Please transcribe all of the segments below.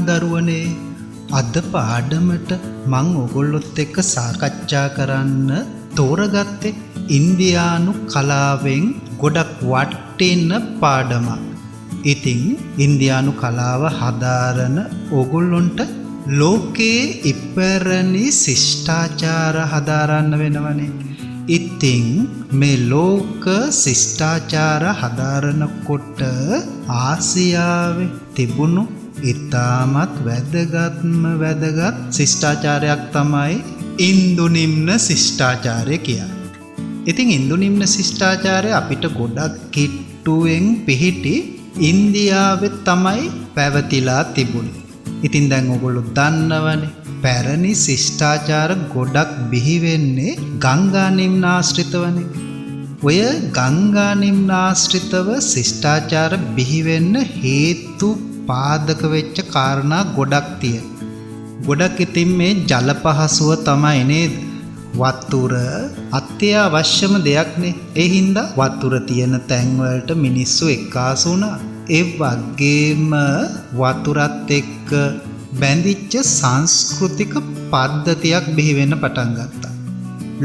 දරුවනේ අද පාඩමට මං ඔයගොල්ලොත් එක්ක සාකච්ඡා කරන්න තෝරගත්තේ ඉන්දියානු කලාවෙන් ගොඩක් වටින පාඩමක්. ඉතින් ඉන්දියානු කලාව හදාරන ඔයගොල්ලොන්ට ලෝකයේ ඉපැරණි ශිෂ්ටාචාර හදාරන්න වෙනවනේ. ඉතින් මේ ලෝක ශිෂ්ටාචාර හදාරනකොට ආසියාවේ තිබුණු ඉතාමත් වැදගත් ශිෂ්ටාචාරයක් තමයි ඉන්දු නිම්න ශිෂ්ටාචාරය කියන්නේ. ඉතින් ඉන්දු නිම්න ශිෂ්ටාචාරය අපිට ගොඩක් කිට්ටුවෙන් පිහිටි ඉන්දියාවේ තමයි පැවතිලා තිබුණේ. ඉතින් දැන් ඔයගොල්ලෝ දන්නවනේ පැරණි ශිෂ්ටාචාර ගොඩක් බිහි වෙන්නේ ගංගා නිම්නාශ්‍රිතවනේ. ඔය ගංගා නිම්නාශ්‍රිතව ශිෂ්ටාචාර බිහි වෙන්න හේතු පාදක වෙච්ච කාරණා ගොඩක් තියෙනවා. ගොඩක් ඉතින් මේ ජල පහසුව තමයි නේද? වතුර අත්‍යවශ්‍යම දෙයක්නේ. ඒ හින්දා වතුර තියෙන තැන් වලට මිනිස්සු එක්කාසු වුණා. ඒ වගේම වතුරත් එක්ක බැඳිච්ච සංස්කෘතික පද්ධතියක් බිහි වෙන්න පටන් ගත්තා.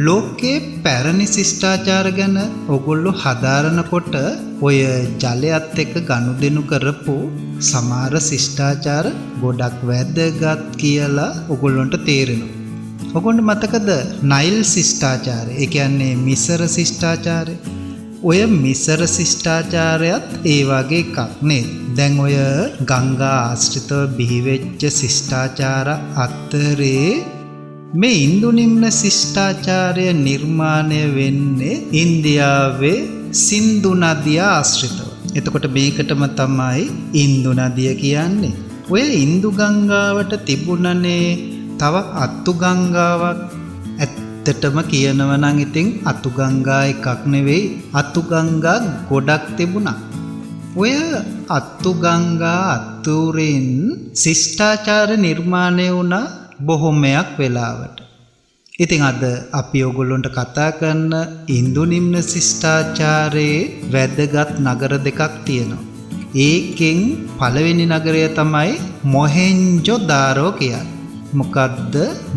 ලෝකේ පැරණි ශිෂ්ටාචාර ගැන ඔයගොල්ලෝ හදාරනකොට ඔය ජලයත් එක්ක ගනුදෙනු කරපු සමහර ශිෂ්ටාචාර ගොඩක් වැදගත් කියලා ඔයගොල්ලන්ට තේරෙනවා. ඔයගොල්ලන්ට මතකද නයිල් ශිෂ්ටාචාරය? ඒ කියන්නේ මිසර ශිෂ්ටාචාරය. ඔය මිසර ශිෂ්ටාචාරයත් ඒ වගේ එකක් නේද? දැන් ඔය ගංගා ආශ්‍රිතව බිහිවෙච්ච ශිෂ්ටාචාර අතරේ මේ ඉන්දු නිම්න ශිෂ්ටාචාරය නිර්මාණය වෙන්නේ ඉන්දියාවේ සින්දු නදිය ආශ්‍රිතව. එතකොට මේකටම තමයි ඉන්දු නදිය කියන්නේ. ඔය ඉන්දු ගංගාවට තිබුණනේ තව අතු ගංගාවක්. ඇත්තටම කියනවා නම් ඉතින් අතු ගංගා එකක් නෙවෙයි, අතු ගංගා ගොඩක් තිබුණා. ඔය අතු ගංගා අතුරින් ශිෂ්ටාචාර නිර්මාණය වුණා බොහොමයක් වෙලාවට. ඉතින් අද අපි ඔයගොල්ලන්ට කතා කරන ඉන්දු නිම්න ශිෂ්ටාචාරයේ වැදගත් නගර දෙකක් තියෙනවා. ඒකෙන් පළවෙනි නගරය තමයි මොහෙන්ජොදාරෝ කියන්නේ. මොකද්ද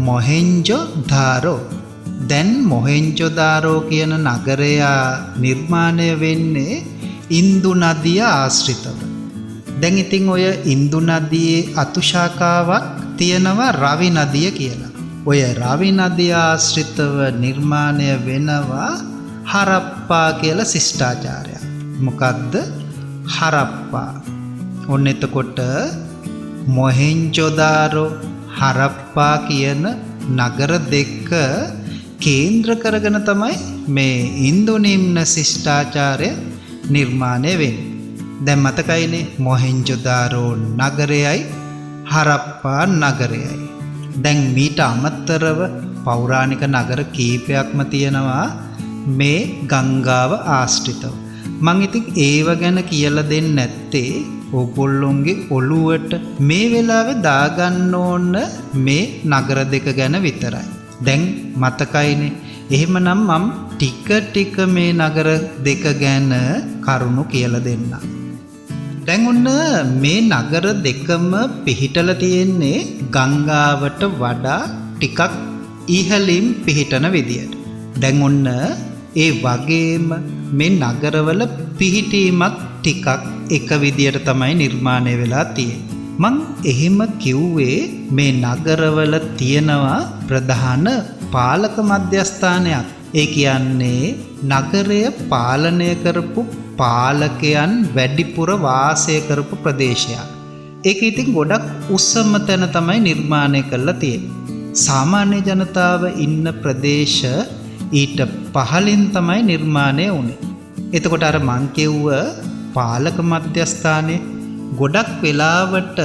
මොහෙන්ජොදාරෝ? දැන් මොහෙන්ජොදාරෝ කියන නගරය නිර්මාණය වෙන්නේ ඉන්දු නදිය ආශ්‍රිතව. දැන් ඉතින් ඔය ඉන්දු නදියේ අතු ශාඛාවක් තියෙනවා රවි නදිය කියලා. ඔය රවි නදිය ආශ්‍රිතව නිර්මාණය වෙනවා හරප්පා කියලා ශිෂ්ටාචාරයක්. මොකද්ද හරප්පා? ඔන්න එතකොට මොහෙන්ජොදාරෝ හරප්පා කියන නගර දෙක කේන්ද්‍ර කරගෙන තමයි මේ ඉන්දු නිම්න ශිෂ්ටාචාරය නිර්මාණය වෙන්නේ. දැන් මතකයිනේ මොහෙන්ජොදාරෝ නගරයයි හරප්පා නගරයයි. දැන් මීට අමතරව පෞරාණික නගර කීපයක්ම තියෙනවා මේ ගංගාව ආශ්‍රිතව. මං ඉතින් ඒව ගැන කියලා දෙන්නේ නැත්තේ ඔයගොල්ලොන්ගේ ඔළුවට මේ වෙලාවේ දාගන්න ඕන මේ නගර දෙක ගැන විතරයි. දැන් මතකයිනේ. එහෙමනම් මම ටික මේ නගර දෙක ගැන කරුණු කියලා දෙන්නම්. දැන් ඔන්න මේ නගර දෙකම පිහිටලා තියෙන්නේ ගංගාවට වඩා ටිකක් ඉහළින් පිහිටන විදියට. දැන් ඔන්න ඒ වගේම මේ නගරවල පිහිටීමක් ටිකක් එක විදියට තමයි නිර්මාණය වෙලා තියෙන්නේ. මං එහෙම කිව්වේ මේ නගරවල තියෙනවා ප්‍රධාන පාලක මධ්‍යස්ථානයක්. ඒ කියන්නේ නගරය පාලනය කරපු පාලකයන් වැඩිපුර වාසය කරපු ප්‍රදේශයක්. ඒක ඉතින් ගොඩක් උස්සම තැන තමයි නිර්මාණය කරලා තියෙන්නේ. සාමාන්‍ය ජනතාව ඉන්න ප්‍රදේශ ඊට පහළින් තමයි නිර්මාණය වුනේ. එතකොට අර මං කිව්ව පාලක මධ්‍යස්ථානයේ ගොඩක් වෙලාවට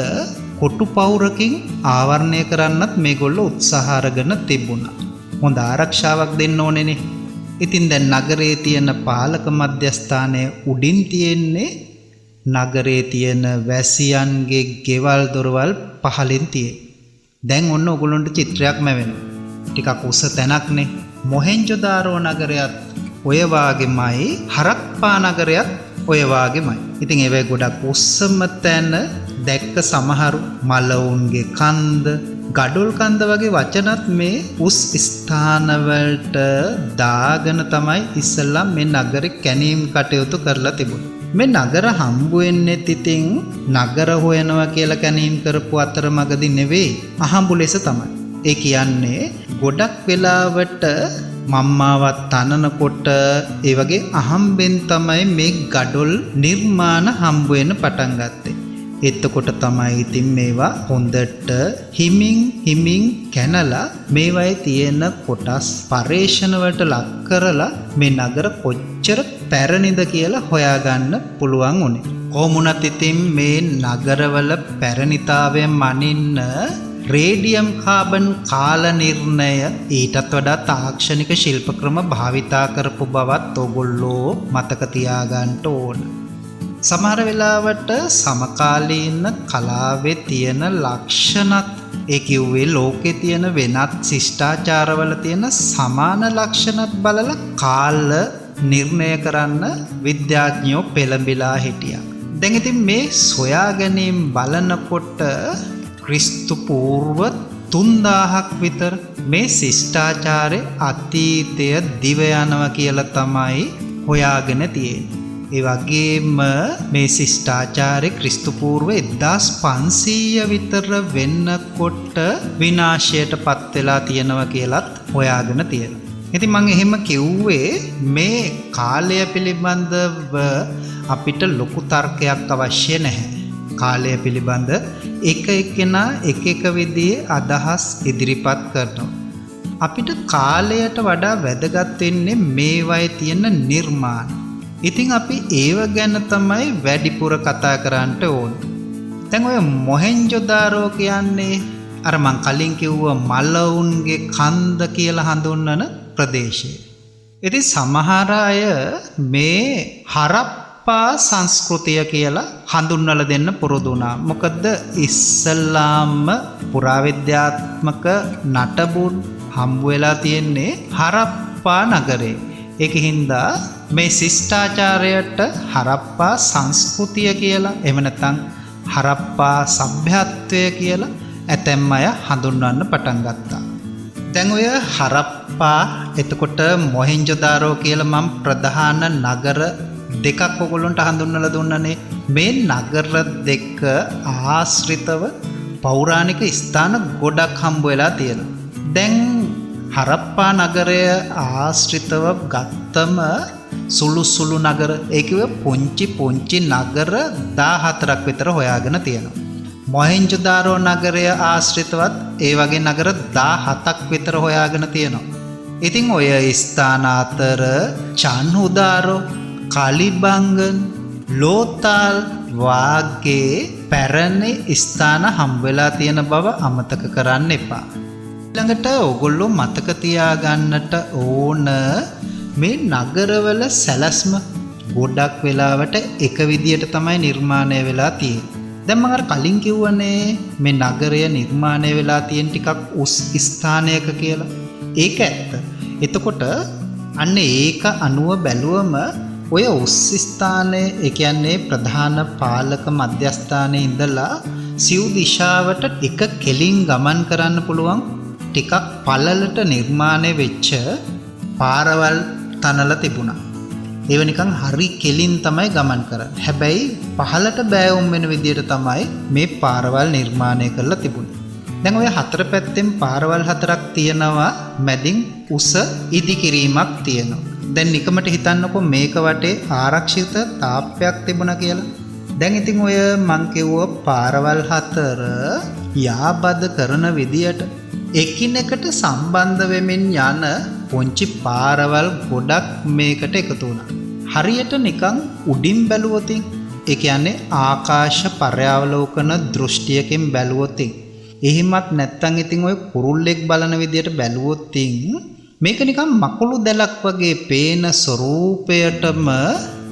කොටු පවුරකින් ආවරණය කරන්නත් මේගොල්ලෝ උත්සාහ අරගෙන තිබුණා. හොඳ ආරක්ෂාවක් දෙන්න ඕනේනේ. ඉතින් දැන් නගරයේ තියෙන පාලක මධ්‍යස්ථානය උඩින් තියෙන්නේ නගරයේ තියෙන වැසියන්ගේ ගෙවල් දොරවල් පහළින් තියෙන්නේ. දැන් ඔන්න ඔයගොල්ලන්ට චිත්‍රයක්ම වෙනවා. ටිකක් උස තැනක්නේ. මොහෙන්ජොදාරෝ නගරයත් ඔය වාගෙමයි හරප්පා නගරයත් ඔය වාගේමයි. ඉතින් ඒවයි ගොඩක් උස්සම තැන දැක්ක සමහරු මලවුන්ගේ කන්ද, ගඩොල් කන්ද වගේ වචනත් මේ උස් ස්ථානවලට දාගෙන තමයි ඉස්සෙල්ලා මේ නගරේ කැණීම් කටයුතු කරලා තිබුණේ. මේ නගර හම්බ වෙන්නේ ඉතින් නගර හොයනවා කියලා කැණීම් කරපු අතරමඟදී නෙවෙයි, අහඹු ලෙස තමයි. ඒ කියන්නේ ගොඩක් වෙලාවට මම්මාවත් තනනකොට ඒ වගේ අහම්බෙන් තමයි මේ ගඩොල් නිර්මාණ හම්බ වෙන්න පටන් ගත්තේ. එතකොට තමයි ඉතින් මේවා හොඳට හිමින් කැනලා මේවායේ තියෙන කොටස් පරේෂණ වලට ලක් කරලා මේ නගර කොච්චර පැරණිද කියලා හොයාගන්න පුළුවන් උනේ. කොහොමුණත් ඉතින් මේ නගරවල පැරණිතාවයෙන් මනින්න රේඩියම් කාබන් කාල නිර්ණය ඊටත් වඩා තාක්ෂණික ශිල්ප ක්‍රම භාවිතා කරපු බවත් ඔයගොල්ලෝ මතක තියාගන්න ඕන. සමහර වෙලාවට සමකාලීන කලාවේ තියෙන ලක්ෂණත් ඒ කිව්වේ ලෝකේ තියෙන වෙනත් ශිෂ්ටාචාරවල තියෙන සමාන ලක්ෂණත් බලලා කාල නිර්ණය කරන්න විද්‍යාඥයෝ පෙළඹිලා හිටියා. දැන් ඉතින් මේ සොයා ගැනීම බලනකොට ක්‍රිස්තු පූර්ව 3000ක් විතර මේ ශිෂ්ටාචාරයේ අතීතය දිව යනවා කියලා තමයි හොයාගෙන තියෙන්නේ. ඒ වගේම මේ ශිෂ්ටාචාරයේ ක්‍රිස්තු පූර්ව 1500 විතර වෙන්නකොට විනාශයට පත් වෙලා තියෙනවා කියලත් හොයාගෙන තියෙනවා. ඉතින් මම එහෙම කිව්වේ මේ කාලය පිළිබඳව අපිට ලොකු තර්කයක් අවශ්‍ය නැහැ. කාලය පිළිබඳ එක එක්කෙනා එක විදිහේ අදහස් ඉදිරිපත් කරනවා. අපිට කාලයට වඩා වැදගත් වෙන්නේ මේවායේ තියෙන නිර්මාණ. ඉතින් අපි ඒව ගැන තමයි වැඩිපුර කතා කරන්න ඕන. දැන් ඔය මොහෙන්ජොදාරෝ කියන්නේ අර මං කලින් කිව්ව මලවුන්ගේ කන්ද කියලා හඳුන්වන ප්‍රදේශය. ඉතින් සමහර අය මේ හරප්පා සංස්කෘතිය කියලා හඳුන්වලා දෙන්න පුරුදු වුණා. මොකද ඉස්සල්ලාම පුරාවිද්‍යාත්මක නටබුන් හම්බ වෙලා තියෙන්නේ හරප්පා නගරේ. ඒකින්ද මේ ශිෂ්ටාචාරයට හරප්පා සංස්කෘතිය කියලා එහෙම නැත්නම් හරප්පා සભ્યත්වය කියලා ඇතැම් අය හඳුන්වන්න පටන් ගත්තා. දැන් ඔය හරප්පා එතකොට මොහෙන්ජොදාරෝ කියලා මම ප්‍රධාන නගර දෙකක් ඔයගොල්ලන්ට හඳුන්වලා දුන්නනේ. මේ නගර දෙක ආශ්‍රිතව පෞරාණික ස්ථාන ගොඩක් හම්බ වෙලා තියෙනවා. දැන් හරප්පා නගරය ආශ්‍රිතව ගත්තම සුළු නගර ඒ කිව්ව පුංචි නගර 14ක් විතර හොයාගෙන තියෙනවා. මොහෙන්ජොදාරෝ නගරය ආශ්‍රිතවත් ඒ වගේ නගර 17ක් විතර හොයාගෙන තියෙනවා. ඉතින් ඔය ස්ථාන අතර චන්හුදාරෝ, කලිබංගන්, ලෝතාල් වාගේ පැරණි ස්ථාන හම්බ වෙලා තියෙන බව අමතක කරන්න එපා. ළඟට ඔයගොල්ලෝ මතක තියාගන්නට ඕන මේ නගරවල සැලැස්ම ගොඩක් වෙලාවට එක විදියට තමයි නිර්මාණය වෙලා තියෙන්නේ. දැන් මම අර කලින් කිව්වනේ මේ නගරය නිර්මාණය වෙලා තියෙන ටිකක් උස් ස්ථානයක කියලා. ඒක ඇත්ත. එතකොට අන්න ඒක අනුව බැලුවම ඔය උස් ස්ථානයේ ඒ කියන්නේ ප්‍රධාන පාලක මධ්‍යස්ථානයේ ඉඳලා සිව් දිශාවට එක කෙලින් ගමන් කරන්න පුළුවන් ටිකක් පළලට නිර්මාණය වෙච්ච පාරවල් තනලා තිබුණා. ඒව නිකන් හරි කෙලින් තමයි ගමන් කරන්නේ. හැබැයි පහළට බෑවුම් වෙන විදියට තමයි මේ පාරවල් නිර්මාණය කරලා තිබුණේ. දැන් ඔය හතර පැත්තෙන් පාරවල් හතරක් තියෙනවා, මැදින් උස ඉදිකිරීමක් තියෙනවා. දැන් නිකමට හිතන්නකෝ මේක වටේ ආරක්ෂිත තාප්පයක් තිබුණා කියලා. දැන් ඉතින් ඔය මං කිව්ව පාරවල් හතර යාබද කරන විදියට එකිනෙකට සම්බන්ධ වෙමින් යන පුංචි පාරවල් ගොඩක් මේකට එකතු වුණා. හරියට නිකන් උඩින් බැලුවොත් ඒ කියන්නේ ආකාශ පර්යාවලෝකන දෘෂ්ටියකින් බැලුවොත් එහෙමත් නැත්නම් ඉතින් ඔය කුරුල්ලෙක් බලන විදියට බැලුවොත් මේක නිකන් මකුළු දැලක් වගේ පේන ස්වරූපයටම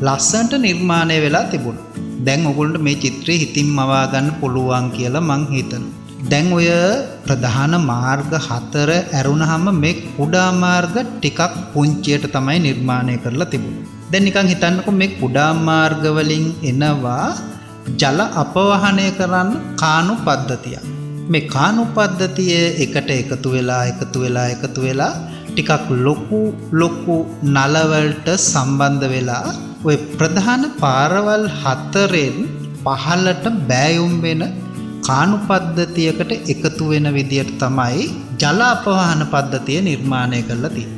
ලස්සනට නිර්මාණය වෙලා තිබුණා. දැන් ඔයගොල්ලන්ට මේ චිත්‍රය හිතින් මවා ගන්න පුළුවන් කියලා මං හිතනවා. දැන් ඔය ප්‍රධාන මාර්ග 4 ඇරුණාම මේ කුඩා මාර්ග ටිකක් පුංචියට තමයි නිර්මාණය කරලා තිබුණේ. දැන් නිකන් හිතන්නකො මේ කුඩා මාර්ග වලින් එනවා ජල අපවහනය කරන්න කානු පද්ධතිය. මේ කානු පද්ධතිය එකට එකතු වෙලා ටිකක් ලොකු නලවලට සම්බන්ධ වෙලා ඔය ප්‍රධාන පාරවල් 4න් 15ට බෑයුම් වෙන කානු පද්ධතියකට එකතු වෙන විදියට තමයි ජල අපවහන පද්ධතිය නිර්මාණය කරලා තියෙන්නේ.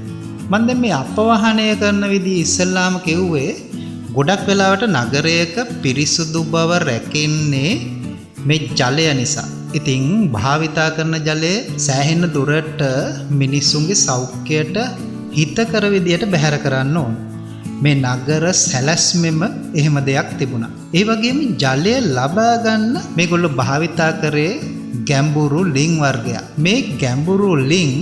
මම දැන් මේ අපවහනය කරන විදිහ ඉස්සෙල්ලාම කිව්වේ ගොඩක් වෙලාවට නගරයක පිරිසුදු බව රැකෙන්නේ මේ ජලය නිසා. ඉතින් භාවිතා කරන ජලය සෑහෙන දුරට මිනිසුන්ගේ සෞඛ්‍යයට හිතකර විදියට බැහැර කරන්න ඕන. මේ නගර සැලැස්මෙම එහෙම දෙයක් තිබුණා. ඒ වගේම ජලය ලබා ගන්න මේගොල්ලෝ භාවිතා කරේ ගැඹුරු ලිං වර්ගයක්. මේ ගැඹුරු ලිං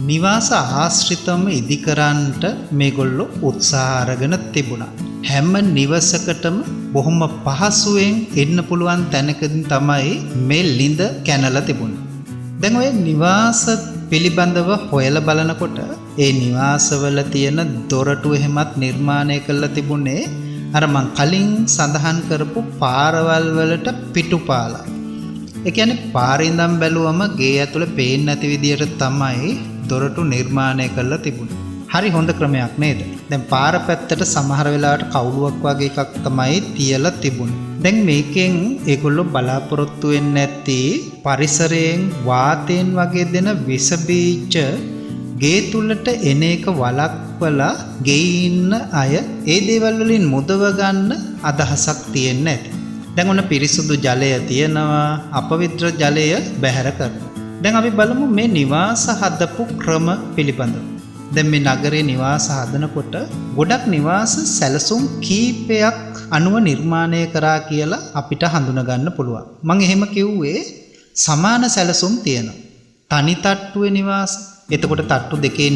නිවාස ආශ්‍රිතවම ඉදිකරන්නට මේගොල්ලෝ උත්සාහ අරගෙන තිබුණා. හැම නිවසකටම බොහොම පහසුවෙන් එන්න පුළුවන් තැනකින් තමයි මේ ලිඳ කැනලා තිබුණේ. දැන් ඔය නිවාස පිළිබඳව හොයලා බලනකොට ඒ නිවාසවල තියෙන දොරටු එහෙමත් නිර්මාණය කරලා තිබුණේ අර මං කලින් සඳහන් කරපු පාරවල් වලට පිටුපාලා. ඒ කියන්නේ පාරේ ඉඳන් බැලුවම ගේ ඇතුලේ පේන්නේ නැති විදියට තමයි දොරටු නිර්මාණය කරලා තිබුණේ. හරි හොඳ ක්‍රමයක් නේද? දැන් පාර පැත්තට සමහර වෙලාවට කවුළුවක් වගේ එකක් තමයි තියලා තිබුණේ. දැන් මේකෙන් ඒගොල්ලෝ බලාපොරොත්තු වෙන්නේ නැති පරිසරයෙන් වාතයෙන් වගේ දෙන විස බීජ ගේ තුලට එන එක වළක්වලා ගේ ඉන්න අය ඒ දේවල් වලින් මුදව ගන්න අදහසක් තියෙන්නේ නැති. දැන් ඔන්න පිරිසුදු ජලය තියෙනවා, අපවිත්‍ර ජලය බැහැර කරනවා. දැන් අපි බලමු මේ නිවාස හදපු ක්‍රම පිළිබඳව. දැන් මේ නගරේ නිවාස හදනකොට ගොඩක් නිවාස සැලසුම් කීපයක් අනුව නිර්මාණය කරා කියලා අපිට හඳුනා ගන්න පුළුවන්. මම එහෙම කිව්වේ සමාන සැලසුම් තියෙනවා. තනි තට්ටුවේ නිවාස, එතකොට තට්ටු දෙකේ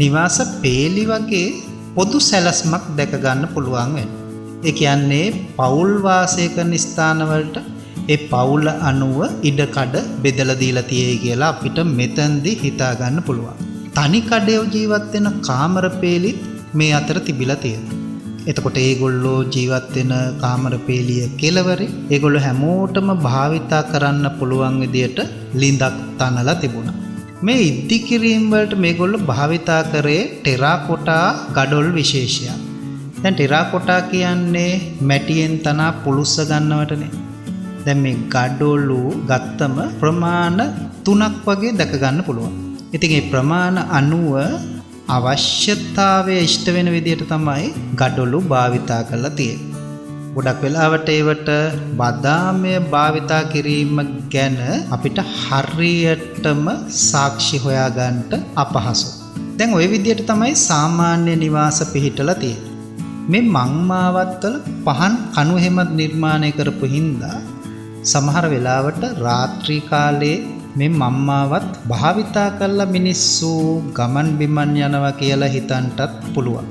නිවාස පේලි වගේ පොදු සැලස්මක් දැක ගන්න පුළුවන් වෙනවා. ඒ කියන්නේ පවුල් වාසය කරන ස්ථානවලට ඒ පවුල අනුව ඉඩකඩ බෙදලා දීලා තියෙයි කියලා අපිට මෙතෙන්දී හිතා ගන්න පුළුවන්. තනි කඩේ ජීවත් වෙන කාමර පේලිත් මේ අතර තිබිලා තියෙනවා. එතකොට ඒගොල්ලෝ ජීවත් වෙන කාමර පේලිය කෙලවරේ ඒගොල්ලෝ හැමෝටම භාවිතා කරන්න පුළුවන් විදියට ලිඳක් තනලා තිබුණා. මේ ඉදිකිරීම වලට මේගොල්ලෝ භාවිතා කරේ ටෙරාකොටා ගඩොල් විශේෂයක්. දැන් ටෙරාකොටා කියන්නේ මැටියෙන් තනා පුලුස්ස ගන්නවටනේ. දැන් මේ ගඩොලු ගත්තම ප්‍රමාණ 3ක් වගේ දැක ගන්න පුළුවන්. ඉතින් මේ ප්‍රමාණ අනුව අවශ්‍යතාවය ඉෂ්ට වෙන විදිහට තමයි ගඩොලු භාවිතා කරලා තියෙන්නේ. ගොඩක් වෙලාවට ඒවට බදාමය භාවිතා කිරීම ගැන අපිට හරියටම සාක්ෂි හොයාගන්න අපහසුයි. දැන් ওই විදිහට තමයි සාමාන්‍ය නිවාස පිහිටලා තියෙන්නේ. මේ මංමාවත්වල පහන් කණු හැමත් නිර්මාණය කරපු හින්දා සමහර වෙලාවට රාත්‍රී කාලේ මේ මම්මාවත් භාවිතා කරලා මිනිස්සු ගමන් බිමන් යනවා කියලා හිතන්නත් පුළුවන්.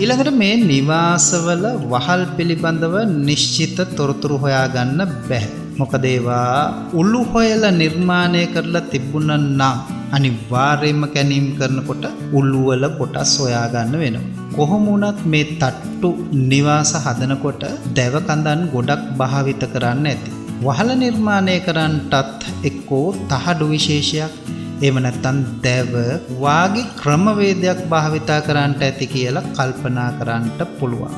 ඊළඟට මේ නිවාසවල වහල් පිළිබඳව නිශ්චිත තොරතුරු හොයාගන්න බැහැ. මොකද ඒවා උළු හොයලා නිර්මාණය කරලා තිබුණා නම් අනිවාර්යයෙන්ම කැණීම් කරනකොට උළු වල කොටස් හොයාගන්න වෙනවා. කොහොම වුණත් මේ තට්ටු නිවාස හදනකොට දැව කඳන් ගොඩක් භාවිත කරන්න ඇති. වහල නිර්මාණය කරන්නටත් එක්කෝ තහඩු විශේෂයක් එහෙම නැත්නම් දැව වාගේ ක්‍රමවේදයක් භාවිතා කරන්නට ඇති කියලා කල්පනා කරන්නට පුළුවන්.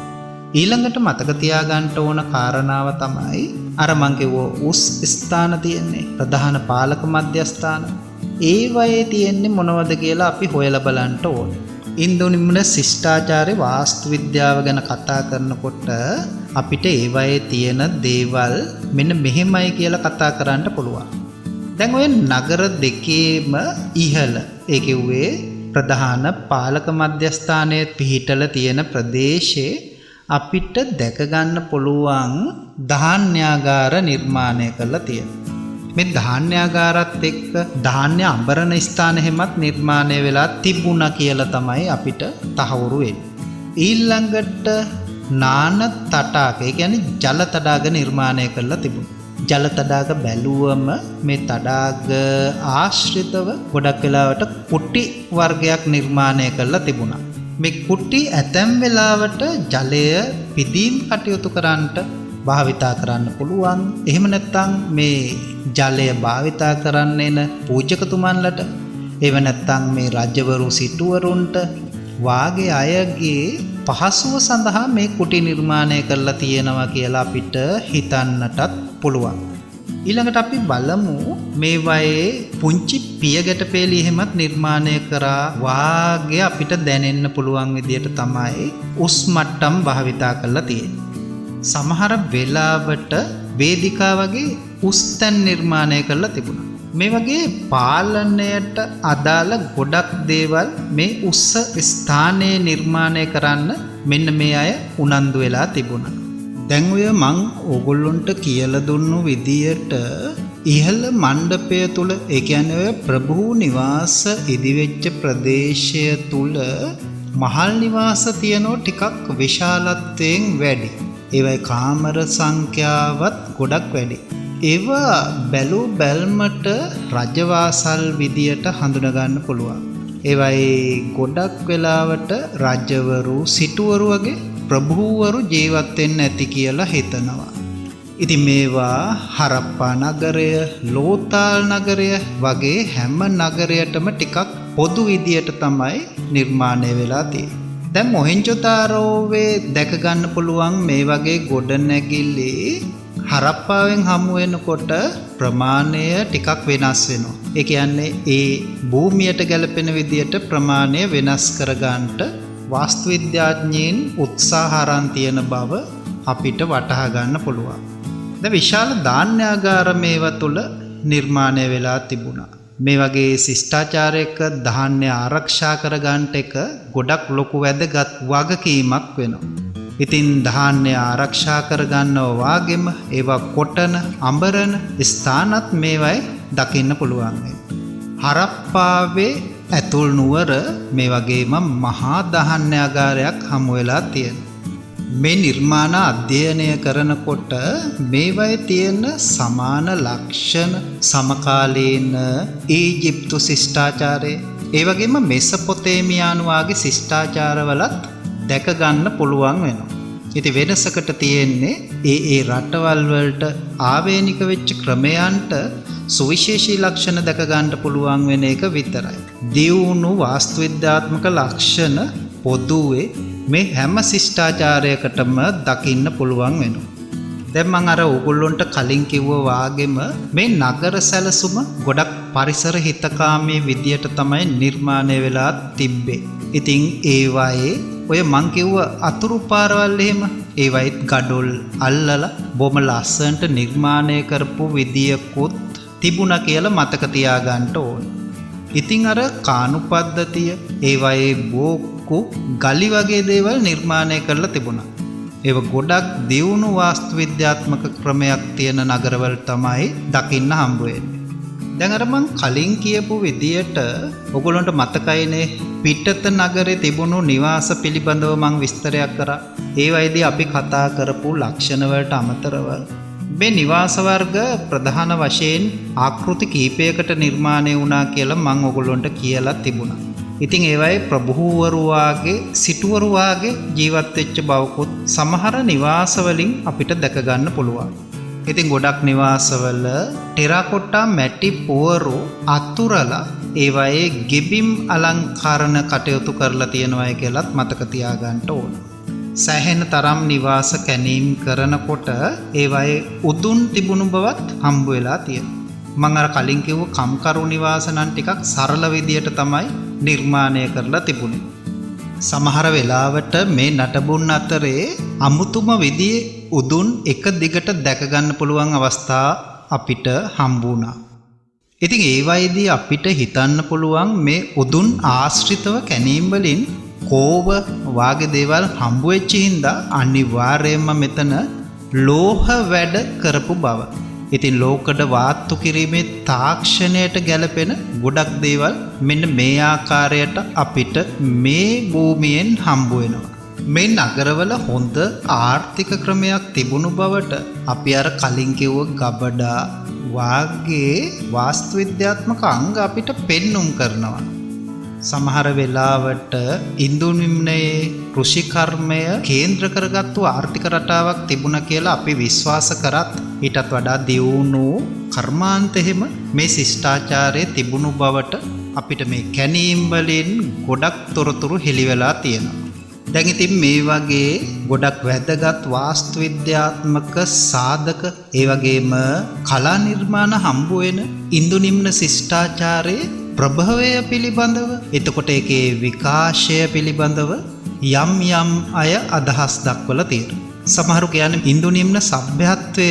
ඊළඟට මතක තියාගන්න ඕන කාරණාව තමයි අර මං කිව්ව උස් ස්ථාන තියෙන්නේ ප්‍රධාන පාලක මධ්‍යස්ථාන. ඒ වයේ තියෙන්නේ මොනවද කියලා අපි හොයලා බලන්න ඕනේ. ඉන්දුනිම්න ශිෂ්ටාචාරයේ වාස්තු විද්‍යාව ගැන කතා කරනකොට අපිට ඒ වයේ තියෙන දේවල් මෙන්න මෙහෙමයි කියලා කතා කරන්න පුළුවන්. දැන් ඔය නගර දෙකේම ඉහළ ඒ කිව්වේ ප්‍රධාන පාලක මධ්‍යස්ථානයේ පිහිටලා තියෙන ප්‍රදේශයේ අපිට දැක ගන්න පුළුවන් ධාන්‍යාගාර නිර්මාණය කරලා තියෙනවා. මේ ධාන්‍යාගාරات එක්ක ධාන්‍ය අඹරන ස්ථාන හැමත් නිර්මාණය වෙලා තිබුණා කියලා තමයි අපිට තහවුරු වෙන්නේ. ඊළඟට නාන තටාක ඒ කියන්නේ ජල තඩාග නිර්මාණය කරලා තිබුණා. ජල තඩාග බැලුවම මේ තඩාග ආශ්‍රිතව ගොඩක් වෙලාවට කුටි වර්ගයක් නිර්මාණය කරලා තිබුණා. මේ කුටි ඇතැම් වෙලාවට ජලය පිදීම් කටයුතු කරන්නට භාවිතා කරන්න පුළුවන්. එහෙම නැත්නම් මේ ජලය භාවිතා කරන්න එන පූජකතුමන්ලට, එහෙම නැත්නම් මේ රජවරු සිටුවරුන්ට වාගේ අයගේ පහසුව සඳහා මේ කුටි නිර්මාණය කරලා තියෙනවා කියලා අපිට හිතන්නටත් පුළුවන්. ඊළඟට අපි බලමු මේවායේ පුංචි පියගැටපේලි එහෙමත් නිර්මාණය කරා වාගේ අපිට දැනෙන්න පුළුවන් විදියට තමයි උස් මට්ටම් භාවිතා කරලා තියෙන්නේ. සමහර වෙලාවට වේදිකා වගේ උස් තැන් නිර්මාණය කරලා තිබුණා. මේ වගේ පාලනයට අදාළ ගොඩක් දේවල් මේ උස්ස ස්ථානයේ නිර්මාණය කරන්න මෙන්න මේ අය උනන්දු වෙලා තිබුණා. දැන් ඔය මං ඕගොල්ලොන්ට කියලා දුන්නු විදියට ඉහළ මණ්ඩපය තුල, ඒ කියන්නේ ඔය ප්‍රභූ නිවාස ඉදිවෙච්ච ප්‍රදේශය තුල මහල් නිවාස තියනෝ ටිකක් විශාලත්වයෙන් වැඩි. ඒවයි කාමර සංඛ්‍යාවත් ගොඩක් වැඩි. ඒවා බැලු බැල්මට රජවාසල් විදියට හඳුන ගන්න පුළුවන්. ඒවයි ගොඩක් වෙලාවට රජවරු සිටුවරු වගේ ප්‍රභූවරු ජීවත් වෙන්න ඇති කියලා හිතනවා. ඉතින් මේවා හරප්පා නගරය, ලෝතාල් නගරය වගේ හැම නගරයටම ටිකක් පොදු විදියට තමයි නිර්මාණය වෙලා තියෙන්නේ. දැන් මොහෙන්ජොදාරෝවේ දැක ගන්න පුළුවන් මේ වගේ ගොඩනැගිලි හරප්පාවෙන් හමු වෙනකොට ප්‍රමාණය ටිකක් වෙනස් වෙනවා. ඒ කියන්නේ ඒ භූමියට ගැලපෙන විදියට ප්‍රමාණය වෙනස් කර ගන්නට වාස්තු විද්‍යාඥයින් උත්සාහ අරන් තියෙන බව අපිට වටහා ගන්න පුළුවන්. දැන් විශාල ධාන්‍යාගාර මේවා තුල නිර්මාණය වෙලා තිබුණා. මේ වගේ ශිෂ්ටාචාරයක ධාන්‍ය ආරක්ෂා කර ගන්නට එක ගොඩක් ලොකු වැදගත් වගකීමක් වෙනවා. ඉතින් ධාන්‍ය ආරක්ෂා කර ගන්නවා වාගෙම ඒවා කොටන, අඹරන ස්ථානත් මේවයි දකින්න පුළුවන්. හරප්පාවේ ඇතුල් නුවර මේ වගේම මහා ධාන්‍යාගාරයක් හමු වෙලා තියෙනවා. මේ නිර්මාණ අධ්‍යයනය කරනකොට මේවයේ තියෙන සමාන ලක්ෂණ සමකාලීන ඊජිප්තු ශිෂ්ටාචාරය, ඒ වගේම මෙසපොතේමියානු වාගේ ශිෂ්ටාචාරවලත් දැක ගන්න පුළුවන් වෙනවා. ඉතින් වෙනසකට තියෙන්නේ ඒ රටවල් වලට ආවේනික වෙච්ච ක්‍රමයන්ට සුවිශේෂී ලක්ෂණ දැක ගන්න පුළුවන් වෙන එක විතරයි. දියුණු වාස්තු විද්‍යාත්මක ලක්ෂණ පොදුවේ මේ හැම ශිෂ්ටාචාරයකටම දකින්න පුළුවන් වෙනවා. දැන් මම අර ඕගොල්ලොන්ට කලින් කිව්වා වාගෙම මේ නගර සැලසුම ගොඩක් පරිසර හිතකාමී විදියට තමයි නිර්මාණය වෙලා තිබ්බේ. ඉතින් ඒවායේ ඔය මං කිව්ව අතුරු පාරවල් එහෙම ඒවයිත් ගඩොල් අල්ලලා බොම ලස්සනට නිර්මාණය කරපු විදියකුත් තිබුණා කියලා මතක තියාගන්න ඕන. ඉතින් අර කානු පද්ධතිය, ඒවයේ බෝක්කු ගලි වගේ දේවල් නිර්මාණය කරලා තිබුණා. ඒව ගොඩක් දියුණු වාස්තු විද්‍යාත්මක ක්‍රමයක් තියෙන නගරවල තමයි දකින්න හම්බ වෙන්නේ. දැන් අර මං කලින් කියපු විදියට ඔයගොල්ලන්ට මතකයිනේ පිටත නගරේ තිබුණු නිවාස පිළිබඳව මං විස්තරයක් කරා. ඒ වයිදී අපි කතා කරපු ලක්ෂණ වලට අමතරව මේ නිවාස වර්ග ප්‍රධාන වශයෙන් ආකෘති කීපයකට නිර්මාණය වුණා කියලා මං ඔයගොල්ලන්ට කියලා තිබුණා. ඉතින් ඒවයි ප්‍රභූවරු වාගේ සිටුවරු වාගේ ජීවත් වෙච්ච බවකුත් සමහර නිවාස වලින් අපිට දැක ගන්න පුළුවන්. ඉතින් ගොඩක් නිවාසවල ටෙරාකොටා මැටි පුවරු අතුරලා ඒවයේ ගෙබිම් අලංකරණ කටයුතු කරලා තියෙනවා කියලාත් මතක තියාගන්න ඕන. සෑහෙන තරම් නිවාස කැණීම් කරනකොට ඒවයේ උදුන් තිබුණු බවත් හම්බ වෙලා තියෙනවා. මම අර කලින් කිව්ව කම්කරු නිවාස නම් ටිකක් සරල විදියට තමයි නිර්මාණය කරලා තිබුණේ. සමහර වෙලාවට මේ නටබුන් අතරේ අමුතුම විදිහේ උදුන් එක දිගට දැක ගන්න පුළුවන් අවස්ථා අපිට හම්බ වුණා. ඉතින් ඒ වයිදී අපිට හිතන්න පුළුවන් මේ උදුන් ආශ්‍රිතව කැණීම් වලින් කෝව වාගේ දේවල් හම්බ වෙච්ච හින්දා අනිවාර්යයෙන්ම මෙතන ලෝහ වැඩ කරපු බව. ඉතින් ලෝකඩ වාත්තු කිරීමේ තාක්ෂණයට ගැලපෙන ගොඩක් දේවල් මෙන්න මේ ආකාරයට අපිට මේ භූමියෙන් හම්බ වෙනවා. මේ නගරවල හොඳ ආර්ථික ක්‍රමයක් තිබුණු බවට අපි අර කලින් කිව්ව ගබඩා වාගේ වාස්තු විද්‍යාත්මක අංග අපිට පෙන්눔 කරනවා. සමහර වෙලාවට ඉන්දු නිම්නයේ කෘෂි කර්මය කේන්ද්‍ර කරගත්තු ආර්ථික රටාවක් තිබුණා කියලා අපි විශ්වාස කරත් ඊටත් වඩා දියුණු කර්මාන්ත එහෙම මේ ශිෂ්ටාචාරයේ තිබුණු බවට අපිට මේ කැණීම් වලින් ගොඩක් තොරතුරු හෙළි වෙලා තියෙනවා. දැන් ඉතින් මේ වගේ ගොඩක් වැදගත් වාස්තු විද්‍යාත්මක සාධක ඒ වගේම කලා නිර්මාණ හම්බ වෙන ඉන්දු නිම්න ශිෂ්ටාචාරයේ ප්‍රභවය පිළිබඳව එතකොට ඒකේ විකාශය පිළිබඳව යම් යම් අය අදහස් දක්වලා තියෙනවා. සමහරු කියන්නේ ඉන්දු නිම්න සભ્યත්වය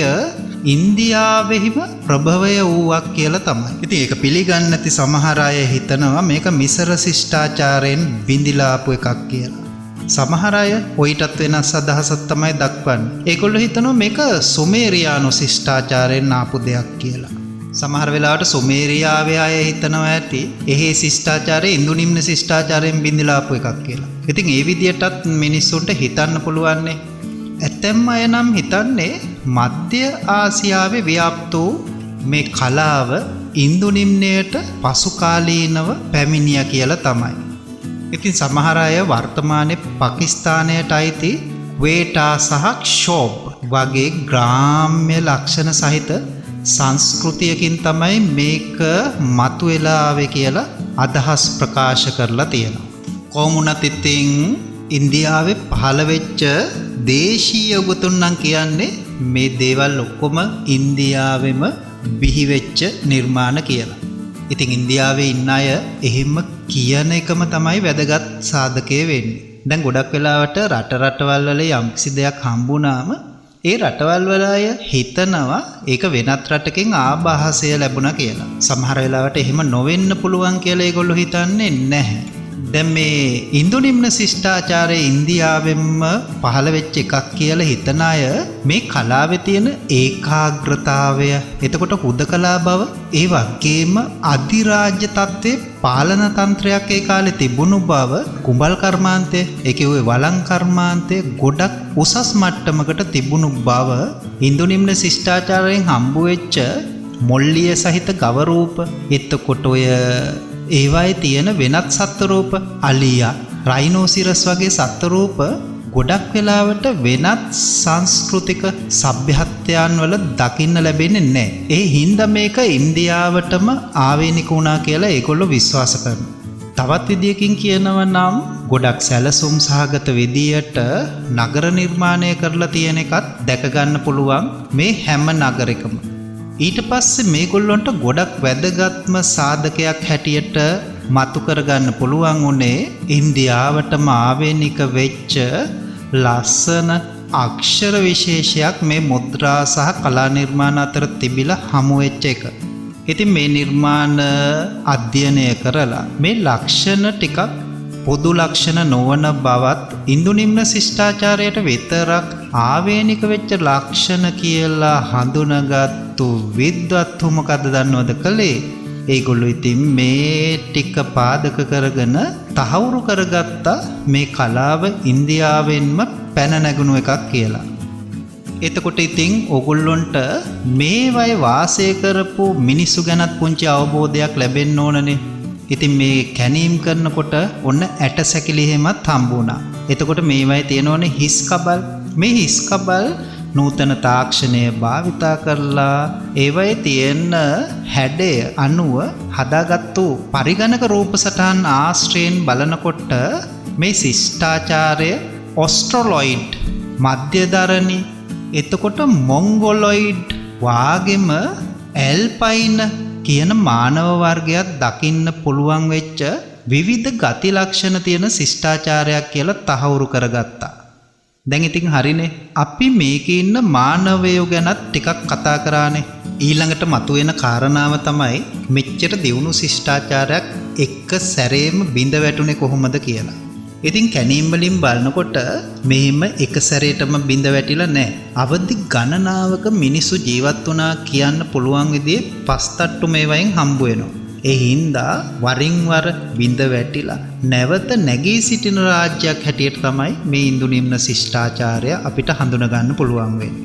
ඉන්දියාවෙහිම ප්‍රභවය වූවක් කියලා තමයි. ඉතින් ඒක පිළිගන්නේ නැති සමහර අය හිතනවා මේක මිසර ශිෂ්ටාචාරයෙන් බිඳිලාපු එකක් කියලා. සමහර අය ඔයිටත් වෙනස් අදහසක් තමයි දක්වන්නේ. ඒගොල්ලෝ හිතනවා මේක සුමේරියානු ශිෂ්ටාචාරයෙන් ආපු දෙයක් කියලා. සමහර වෙලාවට සුමේරියාවේ අය හිතනවා ඇති එහි ශිෂ්ටාචාරය ඉන්දු නිම්න ශිෂ්ටාචාරයෙන් බිඳිලා ආපු එකක් කියලා. ඉතින් ඒ විදිහටත් මිනිස්සුන්ට හිතන්න පුළුවන්නේ. ඇතැම් අය නම් හිතන්නේ මධ්‍ය ආසියාවේ ව්‍යාප්ත වූ මේ කලාව ඉන්දු නිම්නයට පසු කාලීනව පැමිණියා කියලා තමයි. ඉතින් සමහර අය වර්තමානයේ පාකිස්තානයට අයිති වේටා සහ ෂෝබ් වගේ ග්‍රාම්‍ය ලක්ෂණ සහිත සංස්කෘතියකින් තමයි මේක මතුවලා ආවේ කියලා අදහස් ප්‍රකාශ කරලා තියෙනවා. කොමුණත් ඉතින් ඉන්දියාවේ පහළ වෙච්ච දේශීය උගතුන් නම් කියන්නේ මේ දේවල් ඔක්කොම ඉන්දියාවෙම බිහි වෙච්ච නිර්මාණ කියලා. ඉතින් ඉන්දියාවේ ඉන්න අය එහෙම කියන එකම තමයි වැදගත් සාධකය වෙන්නේ. දැන් ගොඩක් වෙලාවට රටවල් වල යම්කිසි දෙයක් හම්බුනාම ඒ රටවල් වල අය හිතනවා ඒක වෙනත් රටකින් ආభాසය ලැබුණා කියලා. සමහර වෙලාවට එහෙම නොවෙන්න පුළුවන් කියලා ඒගොල්ලෝ හිතන්නේ නැහැ. දැන් මේ ඉන්දු නිම්න ශිෂ්ටාචාරයේ ඉන්දියාවෙන්ම පහළ වෙච්ච එකක් කියලා හිතන අය මේ කලාවේ තියෙන ඒකාග්‍රතාවය එතකොට හුදකලා බව ඒ වගේම අධිරාජ්‍ය තත්ත්වයේ පාලන තන්ත්‍රයක් ඒ කාලේ තිබුණු බව කුඹල් කර්මාන්තය ඒ කියුවේ වළං කර්මාන්තය ගොඩක් උසස් මට්ටමකට තිබුණු බව ඉන්දු නිම්න ශිෂ්ටාචාරයෙන් හම්බ වෙච්ච මොල්ලිය සහිත ගව රූප එතකොට ඔය ඒවායේ තියෙන වෙනත් සත්ත්ව රූප අලියා රයිනෝසිරස් වගේ සත්ත්ව රූප ගොඩක් වෙලාවට වෙනත් සංස්කෘතික සભ્યත්වයන් වල දකින්න ලැබෙන්නේ නැහැ. ඒ හින්දා මේක ඉන්දියාවටම ආවේනික වුණා කියලා ඒගොල්ලෝ විශ්වාස කරනවා. තවත් විදියකින් කියනවා නම් ගොඩක් සැලසුම් සහගත විදියට නගර නිර්මාණය කරලා තියෙන එකත් දැක ගන්න පුළුවන් මේ හැම නගරයකම. ඊට පස්සේ මේගොල්ලන්ට ගොඩක් වැදගත්ම සාධකයක් හැටියට මතු කරගන්න පුළුවන් උනේ ඉන්දියාවටම ආවේනික වෙච්ච ලස්සන අක්ෂර විශේෂයක් මේ මුද්‍රා සහ කලා නිර්මාණ අතර තිබිලා හමු වෙච්ච එක. ඉතින් මේ නිර්මාණ අධ්‍යයනය කරලා මේ ලක්ෂණ ටිකක් පොදු ලක්ෂණ නොවන බවත් ඉන්දු නිම්න ශිෂ්ටාචාරයට විතරක් ආවේනික වෙච්ච ලක්ෂණ කියලා හඳුනාගත්තු විද්වත්තු මොකද්ද දන්නවද කලේ? ඒගොල්ලෝ ඉතින් මේ ටික පාදක කරගෙන තහවුරු කරගත්ත මේ කලාව ඉන්දියාවෙන්ම පැන නැගුණු එකක් කියලා. එතකොට ඉතින් ඕගොල්ලොන්ට මේ වගේ වාසය කරපු මිනිස්සු ගැනත් පුංචි අවබෝධයක් ලැබෙන්න ඕනනේ. ඉතින් මේ කැනීම් කරනකොට ඔන්න ඇට සැකිලි එහෙමත් හම්බුණා. එතකොට මේවයි තියෙනෝනේ හිස් කබල්. මේ හිස් කබල් නූතන තාක්ෂණය භාවිතා කරලා ඒවයේ තියෙන හැඩය අනුව හදාගත්තු පරිගණක රූප සටහන් ආශ්‍රයෙන් බලනකොට මේ ශිෂ්ටාචාරය ඔස්ට්‍රොලොයිඩ් මධ්‍යදරණි එතකොට මොංගොලොයිඩ් වාගෙම ඇල්පයින් කියන මානව වර්ගයක් දකින්න පුළුවන් වෙච්ච විවිධ ගති ලක්ෂණ තියෙන ශිෂ්ටාචාරයක් කියලා තහවුරු කරගත්තා. දැන් ඉතින් හරිනේ අපි මේකේ ඉන්න මානවයෝ ගැනත් ටිකක් කතා කරානේ. ඊළඟට මතුවෙන කාරණාව තමයි මෙච්චර දියුණු ශිෂ්ටාචාරයක් එක සැරේම බිඳ වැටුනේ කොහොමද කියලා. ඉතින් කැනීම් වලින් බලනකොට මෙහෙම එක සැරේටම බිඳ වැටිලා නැහැ. අවදි ගණනාවක මිනිස්සු ජීවත් වුණා කියන්න පුළුවන් විදිහේ පස්තට්ටු මේවයින් හම්බ වෙනවා. ඒ හින්දා වරින් වර බිඳ වැටිලා නැවත නැගී සිටින රාජ්‍යයක් හැටියට තමයි මේ ඉන්දු නිම්න ශිෂ්ටාචාරය අපිට හඳුනා ගන්න පුළුවන් වෙන්නේ.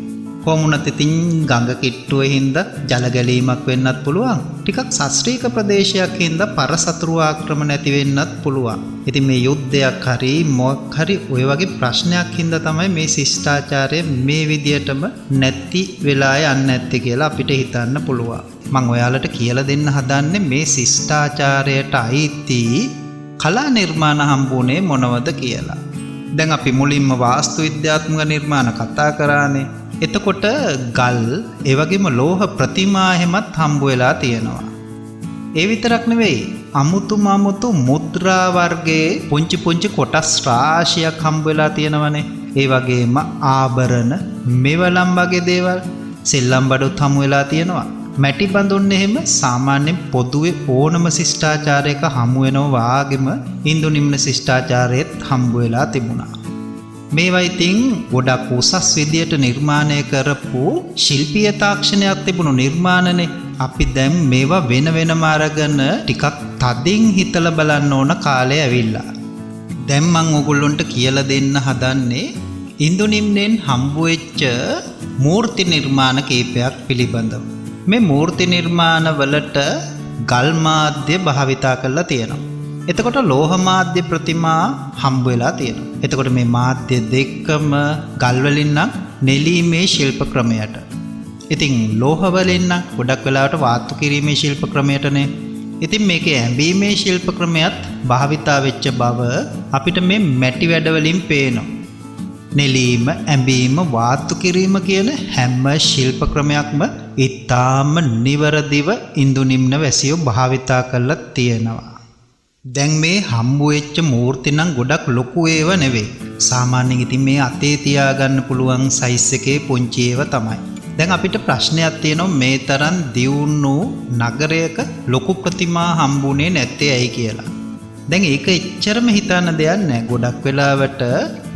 කොමුණත් ඉතින් ගඟ කිට්ටුවේ හින්දා ජල ගැලීමක් වෙන්නත් පුළුවන්. ටිකක් ශාස්ත්‍රීය ප්‍රදේශයක් හින්දා පරසතුරු ආක්‍රමණ ඇති වෙන්නත් පුළුවන්. ඉතින් මේ යුද්ධයක් හරි මොකක් හරි ඔය වගේ ප්‍රශ්නයක් හින්දා තමයි මේ ශිෂ්ටාචාරය මේ විදියටම නැති වෙලා යන්නේ නැත්තේ කියලා අපිට හිතන්න පුළුවන්. මම ඔයාලට කියලා දෙන්න හදන්නේ මේ ශිෂ්ටාචාරයට අයිති කලා නිර්මාණ හම්බුනේ මොනවද කියලා. දැන් අපි මුලින්ම වාස්තු විද්‍යාත්මක නිර්මාණ කතා කරානේ. එතකොට ගල් ඒ වගේම ලෝහ ප්‍රතිමා හැමත් හම්බ වෙලා තියෙනවා. ඒ විතරක් නෙවෙයි අමුතු මුද්‍රා වර්ගයේ පුංචි කොටස් රාශියක් හම්බ වෙලා තියෙනවනේ. ඒ වගේම ආභරණ මෙවලම් වගේ දේවල් සෙල්ලම් බඩුත් හම්බ වෙලා තියෙනවා. මැටි බඳුන් එහෙම සාමාන්‍යයෙන් පොදුවේ ඕනම ශිෂ්ටාචාරයක හමු වෙනවා වාගෙම ඉන්දු නිම්න ශිෂ්ටාචාරයේත් හම්බ වෙලා තිබුණා. මේවා ඉතින් ගොඩක් උසස් විදියට නිර්මාණය කරපු ශිල්පීය තාක්ෂණයක් තිබුණු නිර්මාණනේ. අපි දැන් මේවා වෙනම අරගෙන ටිකක් තදින් හිතලා බලන්න ඕන කාලය ඇවිල්ලා. දැන් මම ඔයගොල්ලන්ට කියලා දෙන්න හදන්නේ ඉන්දු නිම්නෙන් හම්බ වෙච්ච මූර්ති නිර්මාණ කීපයක් පිළිබඳව. මේ මූර්ති නිර්මාණ වලට ගල් මාධ්‍ය භාවිතා කරලා තියෙනවා. එතකොට ලෝහ මාධ්‍ය ප්‍රතිමා හම්බ වෙලා තියෙනවා. එතකොට මේ මාධ්‍ය දෙකම ගල් වලින් නම් නෙලීමේ ශිල්ප ක්‍රමයට. ඉතින් ලෝහ වලින් නම් ගොඩක් වෙලාවට වාතු කිරීමේ ශිල්ප ක්‍රමයටනේ. ඉතින් මේකේ ඇඹීමේ ශිල්ප ක්‍රමයක් භාවිතා වෙච්ච බව අපිට මේ මැටි වැඩ වලින් පේනවා. නෙලීම, ඇඹීම, වාතු කිරීම කියන හැම ශිල්ප ක්‍රමයක්ම ඉතාම නිවරදිව ඉන්දු නිම්න වැසියෝ භාවිතා කරලා තියෙනවා. දැන් මේ හම්බ වෙච්ච මූර්ති නම් ගොඩක් ලොකු ඒවා නෙවෙයි. සාමාන්‍යයෙන් ඉතින් මේ අතේ තියාගන්න පුළුවන් සයිස් එකේ පුංචි ඒවා තමයි. දැන් අපිට ප්‍රශ්නයක් තියෙනවා මේ තරම් දියුණු නගරයක ලොකු ප්‍රතිමා හම්බුනේ නැත්තේ ඇයි කියලා. දැන් ඒක එච්චරම හිතන්න දෙයක් නැහැ. ගොඩක් වෙලාවට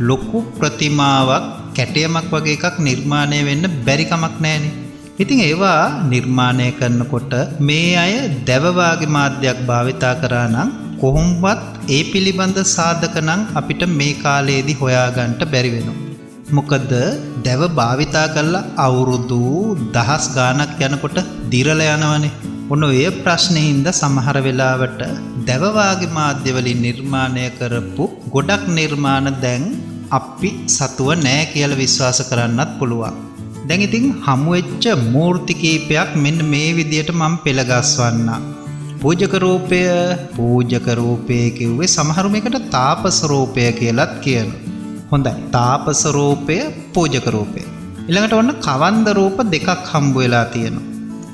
ලොකු ප්‍රතිමාවක් කැටයමක් වගේ එකක් නිර්මාණය වෙන්න බැරි කමක් නැහැනේ. ඉතින් ඒවා නිර්මාණය කරනකොට මේ අය දැව වාගේ මාධ්‍යයක් භාවිතා කරා නම් කොහොමවත් ඒ පිළිබඳ සාධක නම් අපිට මේ කාලේදී හොයාගන්න බැරි වෙනවා. මොකද දැව භාවිතා කරලා අවුරුදු දහස් ගාණක් යනකොට දිරලා යනවනේ. ඔන්න ඔය ප්‍රශ්නේ හින්දා සමහර වෙලාවට දැව වාගේ මාධ්‍ය වලින් නිර්මාණය කරපු ගොඩක් නිර්මාණ දැන් අපි සතුව නැහැ කියලා විශ්වාස කරන්නත් පුළුවන්. දැන් ඉතින් හමු වෙච්ච මූර්ති කීපයක් මෙන්න මේ විදියට මම පෙළගස්වන්න. පූජක රූපය කිව්වේ සමහරු මේකට තාපස රූපය කියලාත් කියනවා. හොඳයි. තාපස රූපය, පූජක රූපය. ඊළඟට ඔන්න කවන්ද රූප දෙකක් හම්බ වෙලා තියෙනවා.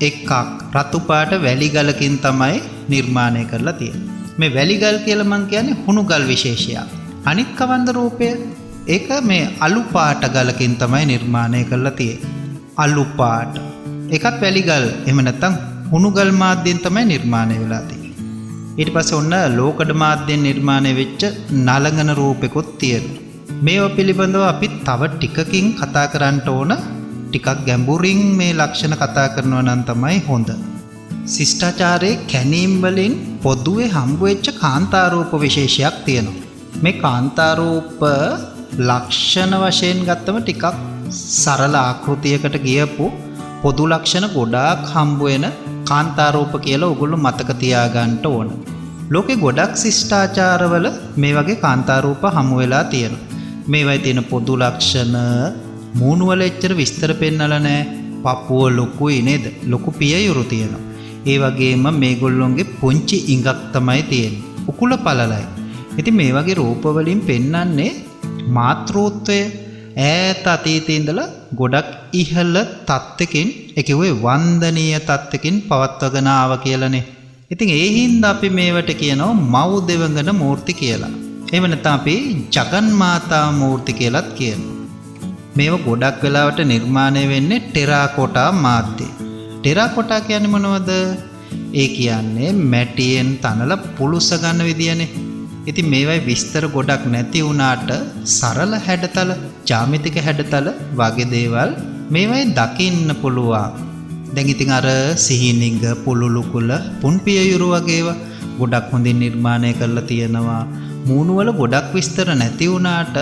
එකක් රතු පාට වැලි ගලකින් තමයි නිර්මාණය කරලා තියෙන්නේ. මේ වැලි ගල් කියලා මම කියන්නේ හුණු ගල් විශේෂයක්. අනිත් කවන්ද රූපය ඒක මේ අලු පාට ගලකින් තමයි නිර්මාණය කරලා තියෙන්නේ. අලු පාට. ඒකත් වැලි ගල්. එහෙම නැත්නම් හුණු ගල් මාධ්‍යයෙන් තමයි නිර්මාණය වෙලා තියෙන්නේ. ඊට පස්සේ ඔන්න ලෝකඩ මාධ්‍යයෙන් නිර්මාණය වෙච්ච නලංගන රූපෙකුත් තියෙනවා. මේවා පිළිබඳව අපි තව ටිකකින් කතා කරන්න ඕන. ටිකක් ගැඹුරින් මේ ලක්ෂණ කතා කරනවා නම් තමයි හොඳ. ශිෂ්ටාචාරයේ කැණීම් වලින් පොදුවේ හම්බ වෙච්ච කාන්තාරූප විශේෂයක් තියෙනවා. මේ කාන්තාරූප ලක්ෂණ වශයෙන් ගත්තම ටිකක් සරල ආකෘතියකට ගියපු පොදු ලක්ෂණ ගොඩාක් හම්බ වෙන කාන්තාරූප කියලා ඔයගොල්ලෝ මතක තියාගන්න ඕන. ලෝකේ ගොඩක් ශිෂ්ටාචාරවල මේ වගේ කාන්තාරූප හමු වෙලා තියෙනවා. මේවයි තියෙන පොදු ලක්ෂණ මූණු වල එච්චර විස්තර පෙන්නලා නැහැ. පපුව ලොකුයි නේද? ලොකු පියයුරු තියෙනවා. ඒ වගේම මේගොල්ලොන්ගේ පුංචි ඉඟක් තමයි තියෙන්නේ. උකුල පළලයි. ඉතින් මේ වගේ රූප වලින් පෙන්වන්නේ මාතෘත්වය ඈත අතීතයේ ඉඳලා ගොඩක් ඉහළ තත්ත්වකින් ඒ කිව්වේ වන්දනීය තත්ත්වකින් පවත්වගෙන ආව කියලානේ. ඉතින් ඒ හින්දා අපි මේවට කියනවා මව් දෙවඟන මූර්ති කියලා. එහෙම නැත්නම් අපි ජගන් මාතා මූර්ති කියලාත් කියනවා. මේව ගොඩක් වෙලාවට නිර්මාණය වෙන්නේ ටෙරාකෝටා මාධ්‍යයෙන්. ටෙරාකෝටා කියන්නේ මොනවද? ඒ කියන්නේ මැටියෙන් තනලා පුලුස ගන්න විදියනේ. ඉතින් මේවයි විස්තර ගොඩක් නැති වුණාට සරල හැඩතල, ජ්‍යාමිතික හැඩතල වගේ දේවල් මේවයි දකින්න පුළුවන්. දැන් ඉතින් අර සිහිනිඟ, පුලුළු කුල, පුන්පියයුරු වගේ ඒවා ගොඩක් හොඳින් නිර්මාණය කරලා තියෙනවා. මූණු වල ගොඩක් විස්තර නැති වුණාට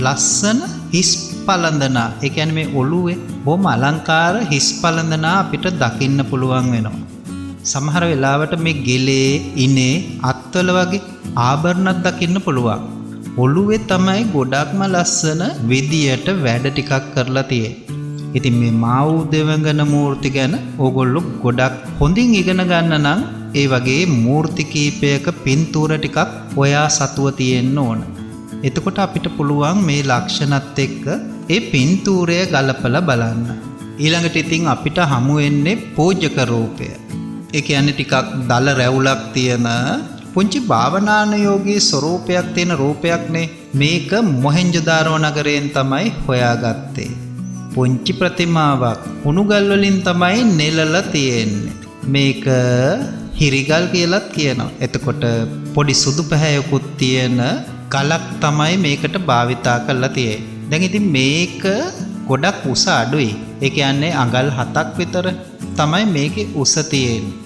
ලස්සන හිස් පළඳනා, ඒ කියන්නේ මේ ඔළුවේ බොහොම අලංකාර හිස් පළඳනා අපිට දකින්න පුළුවන් වෙනවා. සමහර වෙලාවට මේ ගෙලේ, ඉනේ, අත්වල වගේ ආභරණත් දකින්න පුළුවන්. ඔළුවේ තමයි ගොඩක්ම ලස්සන විදියට වැඩ ටිකක් කරලා තියෙන්නේ. ඉතින් මේ මාව් දෙවඟන මූර්ති ගැන ඕගොල්ලෝ ගොඩක් හොඳින් ඉගෙන ගන්න නම් ඒ වගේ මූර්ති කීපයක පින්තූර ටිකක් ඔයා සතුව තියෙන්න ඕන. එතකොට අපිට පුළුවන් මේ ලක්ෂණත් එක්ක ඒ පින්තූරය ගලපලා බලන්න. ඊළඟට ඉතින් අපිට හමු වෙන්නේ පූජක රූපය. ඒ කියන්නේ ටිකක් දල රැවුලක් තියෙන පුංචි භාවනානුයෝගී ස්වරූපයක් තියෙන රූපයක්නේ. මේක මොහෙන්ජදාරෝ නගරයෙන් තමයි හොයාගත්තේ. පුංචි ප්‍රතිමාවක් උණුගල් වලින් තමයි නෙලලා තියෙන්නේ. මේක හිරිගල් කියලාත් කියනවා. එතකොට පොඩි සුදු පැහැයකුත් තියෙන ගලක් තමයි මේකට භාවිතා කරලා තියෙන්නේ. දැන් ඉතින් මේක ගොඩක් උස අඩුයි. ඒ කියන්නේ අඟල් 7ක් විතර තමයි මේකේ උස තියෙන්නේ.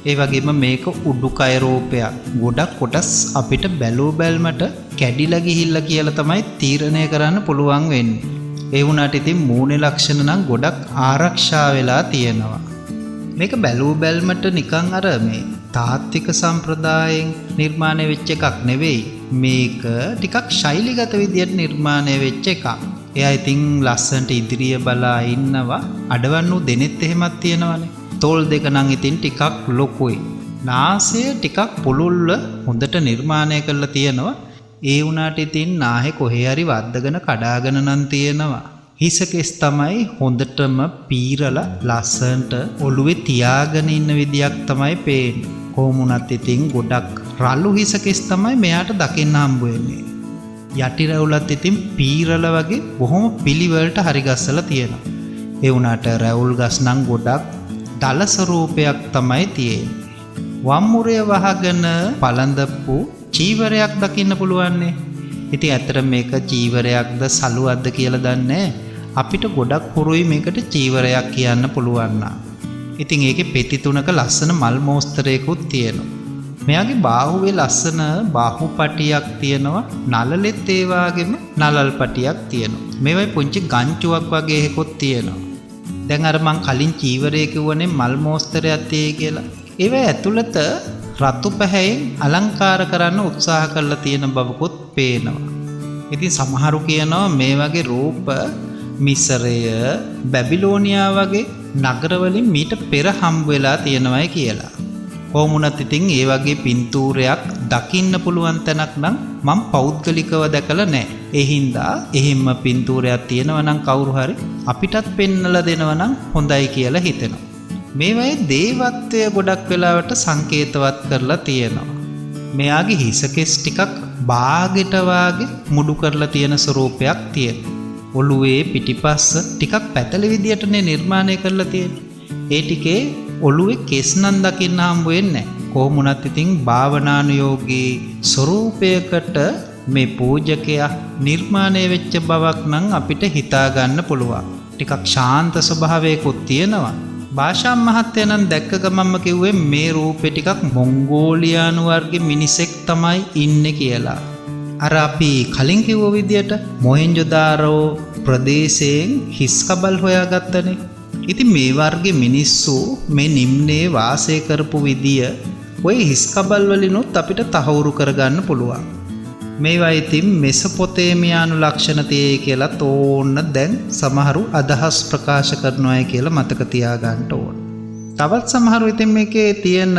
ඒ වගේම මේක උඩුකය රූපයක්. ගොඩක් කොටස් අපිට බැලූ බැල්මට කැඩිලා ගිහිල්ලා කියලා තමයි තීරණය කරන්න පුළුවන් වෙන්නේ. ඒ වුණාට ඉතින් මූණේ ලක්ෂණ නම් ගොඩක් ආරක්ෂා වෙලා තියෙනවා. මේක බැලූ බැල්මට නිකන් අර මේ තාත්වික සම්ප්‍රදායෙන් නිර්මාණය වෙච්ච එකක් නෙවෙයි. මේක ටිකක් ශෛලිගත විදියට නිර්මාණය වෙච්ච එකක්. එයා ඉතින් ලස්සනට ඉදිරිය බලා ඉන්නවා. අඩවන්නු දෙනෙත් එහෙමත් තියෙනවනේ. තෝල් දෙක නම් ඉතින් ටිකක් ලොකුයි. නාසය ටිකක් පුළුල්ව හොඳට නිර්මාණය කරලා තියෙනවා. ඒ වුණාට ඉතින් නාහේ කොහේ හරි වද්දගෙන කඩාගෙන නම් තියෙනවා. හිස කෙස් තමයි හොඳටම පීරලා ලස්සනට ඔළුවේ තියාගෙන ඉන්න විදියක් තමයි පේන්නේ. කොහොමුණත් ඉතින් ගොඩක් රළු හිස කෙස් තමයි මෙයාට දකින්න හම්බ වෙන්නේ. යටි රැවුලත් ඉතින් පීරලා වගේ බොහොම පිළිවෙලට හරි ගස්සලා තියෙනවා. ඒ වුණාට රැවුල් ගස් නම් ගොඩක් දල ස්වරූපයක් තමයි තියෙන්නේ. වම්මුරය වහගෙන පළඳපු චීවරයක් දකින්න පුළුවන්නේ. ඉතින් ඇත්තට මේක චීවරයක්ද සලුවක්ද කියලා දන්නේ අපිට ගොඩක් හුරුයි මේකට චීවරයක් කියන්න පුළුවන් නා. ඉතින් ඒකේ පෙති තුනක ලස්සන මල් මෝස්තරයකුත් තියෙනවා. මෙයාගේ බාහුවේ ලස්සන බාහුපටියක් තියෙනවා. නළලෙත් ඒ වගේම නළල් පටියක් තියෙනවා. මේවයි පුංචි ගංචුවක් වගේ එකකුත් තියෙනවා. දැන් අර මං කලින් චීවරය කිව්වනේ මල් මෝස්තරයක් තියෙයි කියලා. ඒවයි ඇතුළත රතු පැහැයෙන් අලංකාර කරන්න උත්සාහ කරලා තියෙන බවකුත් පේනවා. ඉතින් සමහරු කියනවා මේ වගේ රූප මිසරය, බැබිලෝනියා වගේ නගරවලින් මීට පෙර හම්බ වෙලා තියෙනවායි කියලා. කොහොමුණත් ඉතින් ඒ වගේ පින්තූරයක් දකින්න පුළුවන් තැනක් නම් මම පෞද්ගලිකව දැකලා නැහැ. ඒ හින්දා එහෙම පින්තූරයක් තියෙනවා නම් කවුරු හරි අපිටත් පෙන්නලා දෙනවා නම් හොඳයි කියලා හිතෙනවා. මේවයේ දේවත්වය ගොඩක් වෙලාවට සංකේතවත් කරලා තියෙනවා. මෙයාගේ හිස කෙස් ටිකක් බාගෙට වාගේ මුඩු කරලා තියෙන ස්වරූපයක් තියෙනවා. ඔළුවේ පිටිපස්ස ටිකක් පැතලි විදියටනේ නිර්මාණය කරලා තියෙන්නේ. ඒ ටිකේ ඔළුවේ කෙස් නම් දකින්න හම්බ වෙන්නේ නැහැ. කොහොමුණත් ඉතින් භාවනානුයෝගී ස්වරූපයකට මේ පූජකයා නිර්මාණය වෙච්ච බවක් නම් අපිට හිතා ගන්න පුළුවන්. ටිකක් ශාන්ත ස්වභාවයකුත් තියෙනවා. භාෂා මහත්තයා නම් දැක්ක ගමන්ම කිව්වේ මේ රූපේ ටිකක් මොංගෝලියානු වර්ගයේ මිනිසෙක් තමයි ඉන්නේ කියලා. අර අපි කලින් කිව්ව විදියට මොහෙන්ජොදාරෝ ප්‍රදේශයෙන් හිස්කබල් හොයාගත්තනේ. ඉතින් මේ වර්ගයේ මිනිස්සු මේ නිම්නේ වාසය කරපු විදිය ওই හිස්කබල් වලිනුත් අපිට තහවුරු කරගන්න පුළුවන්. මේවා ඉතින් මෙසොපොතේමියානු ලක්ෂණ තියෙයි කියලා තෝන්න දැන් සමහරු අදහස් ප්‍රකාශ කරනවායි කියලා මතක තියාගන්න ඕන. තවත් සමහරු ඉතින් මේකේ තියෙන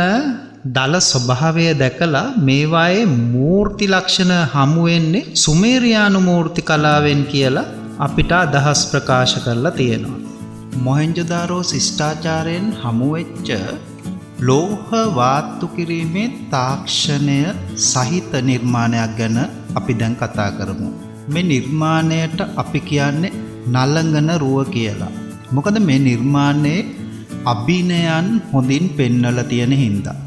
දල ස්වභාවය දැකලා මේවායේ මූර්ති ලක්ෂණ හමු වෙන්නේ සුමේරියානු මූර්ති කලාවෙන් කියලා අපිට අදහස් ප්‍රකාශ කරලා තියෙනවා. මොහෙන්ජදාරෝ ශිෂ්ටාචාරයෙන් හමු වෙච්ච ලෝහ වාත්තු කිරීමේ තාක්ෂණය සහිත නිර්මාණයක් ගැන අපි දැන් කතා කරමු. මේ නිර්මාණයට අපි කියන්නේ නලංගන රුව කියලා. මොකද මේ නිර්මාණයේ අභිනයන් හොඳින් පෙන්වලා තියෙන හින්දා.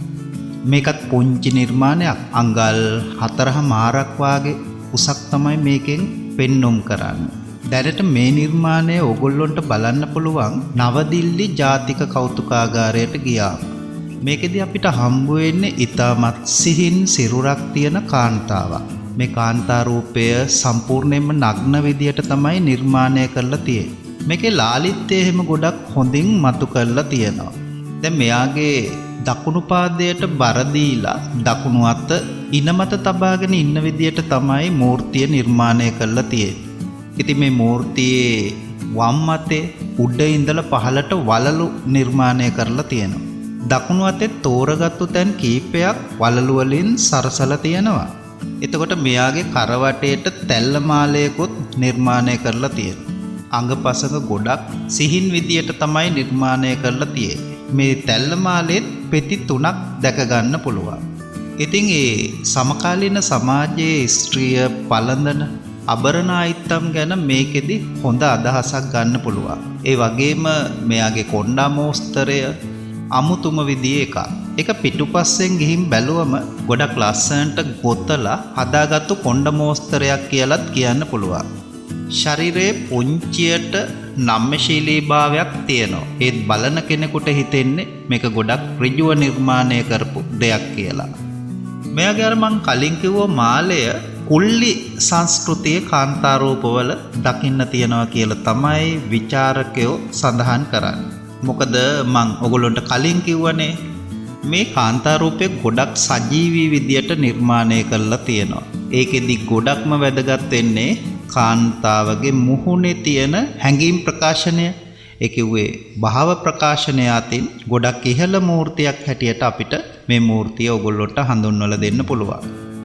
මේකත් පුංචි නිර්මාණයක්. අඟල් 4.5ක් වාගේ උසක් තමයි මේකෙන් පෙන්눔 කරන්නේ. දැනට මේ නිර්මාණය ඕගොල්ලොන්ට බලන්න පුළුවන් නවදිල්ලි ජාතික කෞතුකාගාරයට ගියා. මේකෙදි අපිට හම්බ වෙන්නේ ඉතාමත් සිහින් සිරුරක් තියෙන කාන්තාවක්. මේ කාන්තා රූපය සම්පූර්ණයෙන්ම නග්න විදියට තමයි නිර්මාණය කරලා තියෙන්නේ. මේකේ ලාලිත්‍යය එහෙම ගොඩක් හොඳින් මතු කරලා තියෙනවා. දැන් මෙයාගේ දකුණු පාදයට බර දීලා දකුණු අත ඉනමත තබාගෙන ඉන්න විදියට තමයි මූර්තිය නිර්මාණය කරලා තියෙන්නේ. ඉතින් මේ මූර්තියේ වම් අතේ උඩ ඉඳලා පහළට වලලු නිර්මාණය කරලා තියෙනවා. දකුණු අතේ තෝරගත්තු තැන් කීපයක් වලලු වලින් සරසලා තියෙනවා. එතකොට මෙයාගේ කරවටේට තැල්ල මාලයකුත් නිර්මාණය කරලා තියෙනවා. අංගපසංග ගොඩක් සිහින් විදියට තමයි නිර්මාණය කරලා තියෙන්නේ. මේ තැල්ල මාලෙත් පෙති 3ක් දැක ගන්න පුළුවන්. ඉතින් ඒ සමකාලීන සමාජයේ ස්ත්‍රිය පළඳන අබරණ ආයිත්තම් ගැන මේකෙදි හොඳ අදහසක් ගන්න පුළුවන්. ඒ වගේම මෙයාගේ කොණ්ඩා මෝස්තරය අමුතුම විදිහේ එකක්. ඒක පිටුපස්සෙන් ගිහින් බැලුවම ගොඩක් ලස්සනට ගොතලා හදාගත්තු කොණ්ඩා මෝස්තරයක් කියලාත් කියන්න පුළුවන්. ශරීරයේ පුංචියට නම්‍යශීලී භාවයක් තියෙනවා. ඒත් බලන කෙනෙකුට හිතෙන්නේ මේක ගොඩක් ඍජුව නිර්මාණය කරපු දෙයක් කියලා. මෙයාගේ අර මං කලින් කිව්ව මාලය කුල්ලි සංස්කෘතියේ කාන්තා රූපවල දකින්න තියනවා කියලා තමයි විචාරකයෝ සඳහන් කරන්නේ. මොකද මං ඔයගොල්ලන්ට කලින් කිව්වනේ මේ කාන්තා රූපය ගොඩක් සජීවී විදියට නිර්මාණය කරලා තියෙනවා. ඒකෙදි ගොඩක්ම වැදගත් වෙන්නේ කාන්තාවගේ මුහුණේ තියෙන හැඟීම් ප්‍රකාශනය. ඒ කිව්වේ භාව ප්‍රකාශනය අතින් ගොඩක් ඉහළ මූර්තියක් හැටියට අපිට මේ මූර්තිය ඔයගොල්ලන්ට හඳුන්වලා දෙන්න පුළුවන්.